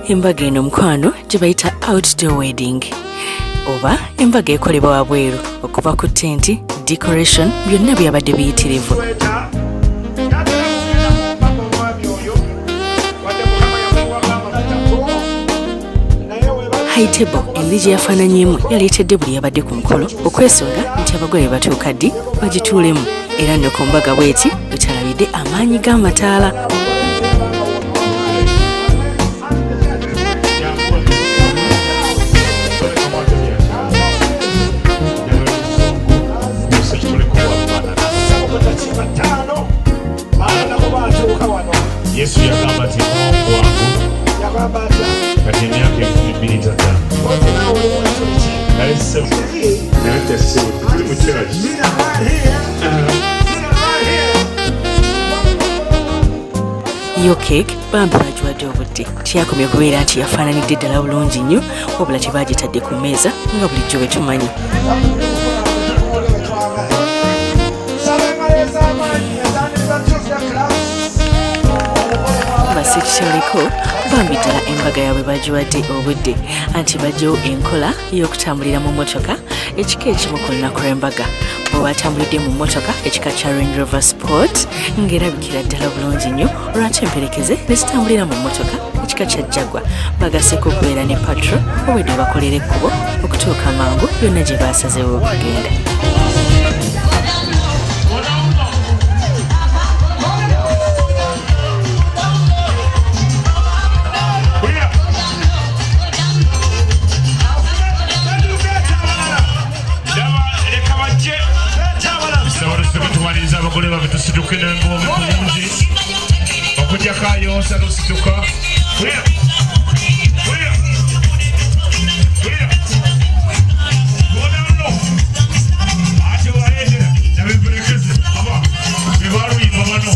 embaga eno mukwano gye bayita outdoor wedding oba embaga ekolebwa wabweru okuva ku tenti decoration byonna byabadde biyitirivu. High table engeri gye yafaananyemu yaleetedde buli yabadde ku mukolo okwesonga nti abagole batuuka ddi bagituulemu era nno ku mbaga bweti wekyalabidde amaanyi g'amataala. Yesu yagamba ati Mungu wangu kati emyaka 25 Yo cake bambi bagiwadde obudde tiyakomye kubeera nti yafaananidde ddala bulungi nnyo wabula tebagitadde ku mmeeza nga bulijjo bwe tumanyi. Basekitaliko bambi ddala embaga yaabwe bagiwadde obudde anti bajjawo enkola y'okutambulira mu mmotoka ekika ekimu ku lunaku lw'embaga bwe batambulidde mu mmotoka ekika kya Range Rover Sport ng'erabikira ddala bulungi nnyo olwati emperekeze ne zitambulira mu mmotoka ekika kya Jaguar bagaseeko okubeera ne patro obwedde bakolera ekkubo okutuuka mangu yonna gye baasazeewo okugenda. Abagole babitusituke n'engombe bulungi okujja kayonsa lusituka ate waendera nabemperekeze aba bebaluyimba bano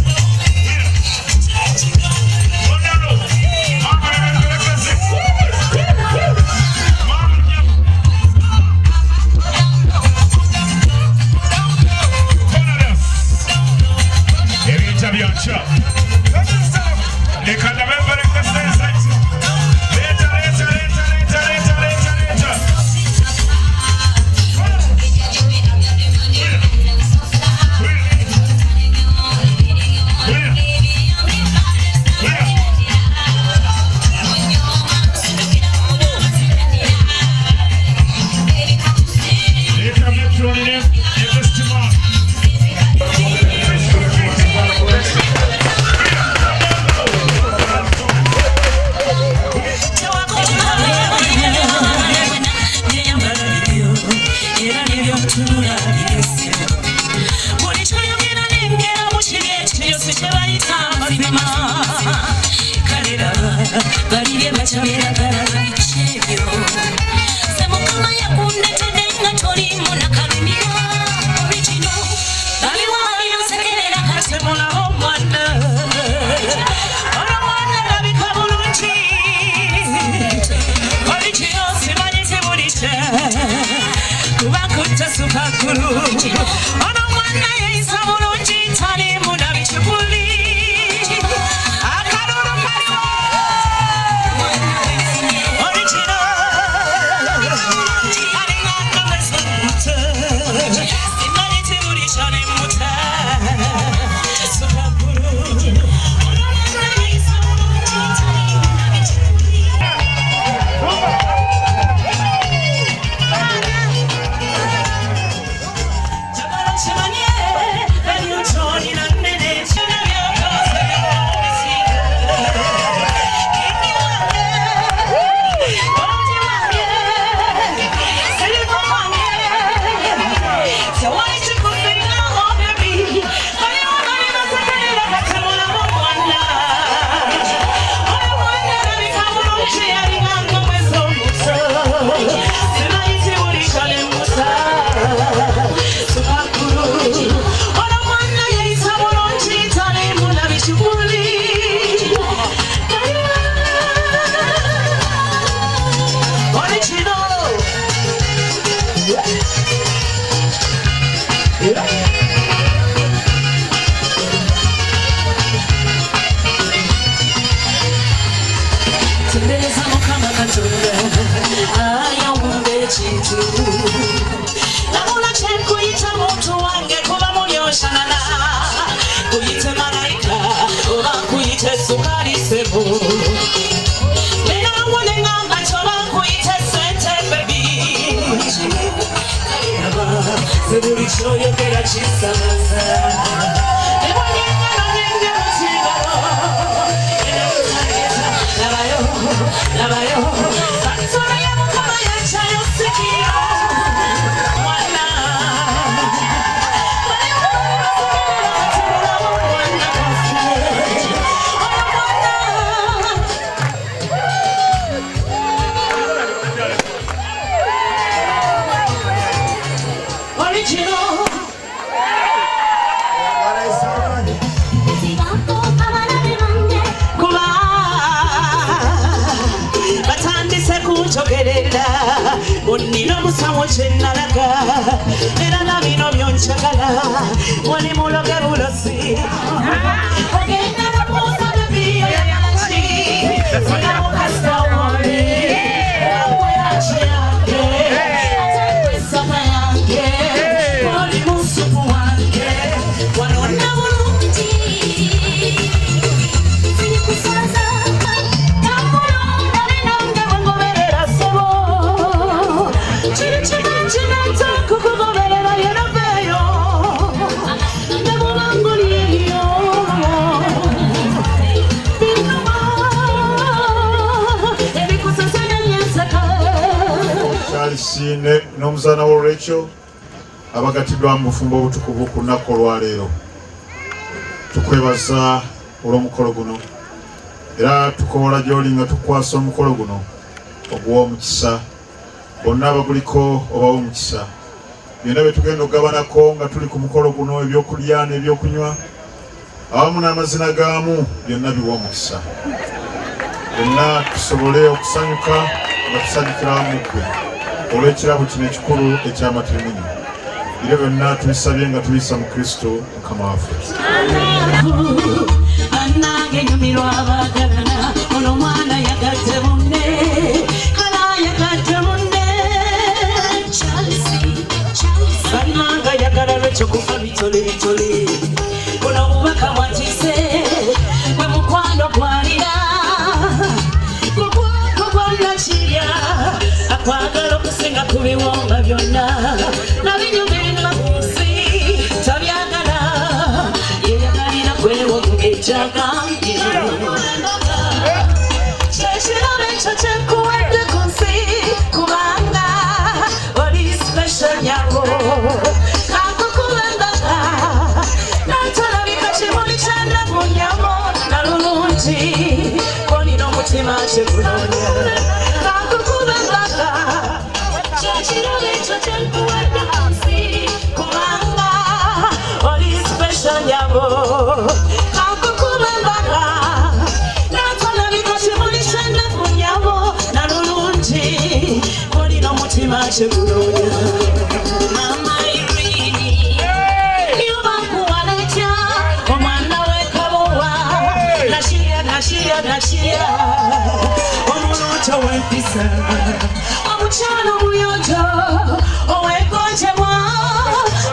katonda ayawumba ekintu nabula kyenkuyita muntu wange kuba mulyoshanana kuyite malayika oba nkuyite sukali sebo nenawone ngamba kyoba nkuyite sente bebi sebuli kyoyogera kisamaza Labayo, Sansona ya mukama ya chayo sikio Mwana Original chogerera onino musawo chenalaga era nabino byonchagala wali muloge bulosi ogenda naposa nabiyo yalachi sina mukasa wone akweachi yange atekwesama yange wali musuku wange wanona bulungi sinikusaza Sine n'omuzaana wa Rachel abagatiddwa mu bufumbo obutukuvu ku lunaku olwaleero tukwebaza olw'omukolo guno era tukoola gy'oli nga tukwasa omukolo guno oguwa omukisa bonna abaguliko obawa omukisa byonna bye tugenda okugabanako nga tuli ku mukolo guno ebyokulya n'ebyokunywa awamu n'amazina gaamu byonna biwa omukisa byonna tusobole okusanyuka nga tusanyukira wamu ggwe olw'ekirabo kino ekikulu eky'amatirimunyu biro byonna tubisabye nga tuyisa mu Kristo Mukama waffe annange nyumirwa abagalana ono mwana yagadde munne kala yagadde munne bannanga yagala lwekyo kuva bitole bitole kuno obubaka bwatise bwe mukwano gwalira kukwako gwannakirya akwagala okusinga ku biwomba byonna nabinyumirwa ku nsi tabyagala yeyagalira kwewogo ekyagambye kyekirabo ekyo kyenkuwadde ku nsi kubanga oli special nyabo kakukubembaga natolabika kimuli kyanaku nyamo nalulungi konina omutima kyekunoonya kakukubembaga kyekirabo ekyo kyenkuwadde ku nsi kubanga oli special nyabo kakukubembaga natolabika kimuli kyanaku nyamo nalulungi konina omutima kyekunoonya mama irini yobakuwaletya omwana wekabowa nashiya omuluto wempisa omukyalo omuyonjo owegonjebwa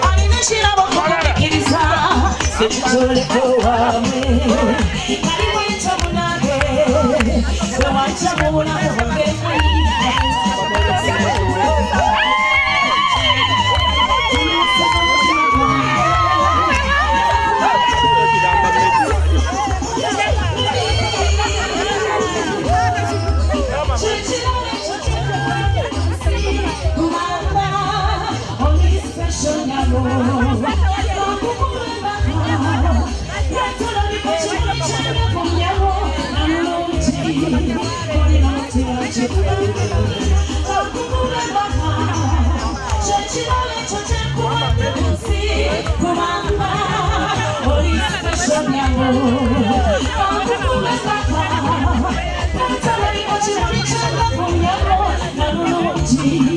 alina ekirabo kukulikiriza sekitoleko wamwe ali bwetyo munange wewajja mu bulamu bwange Thank you.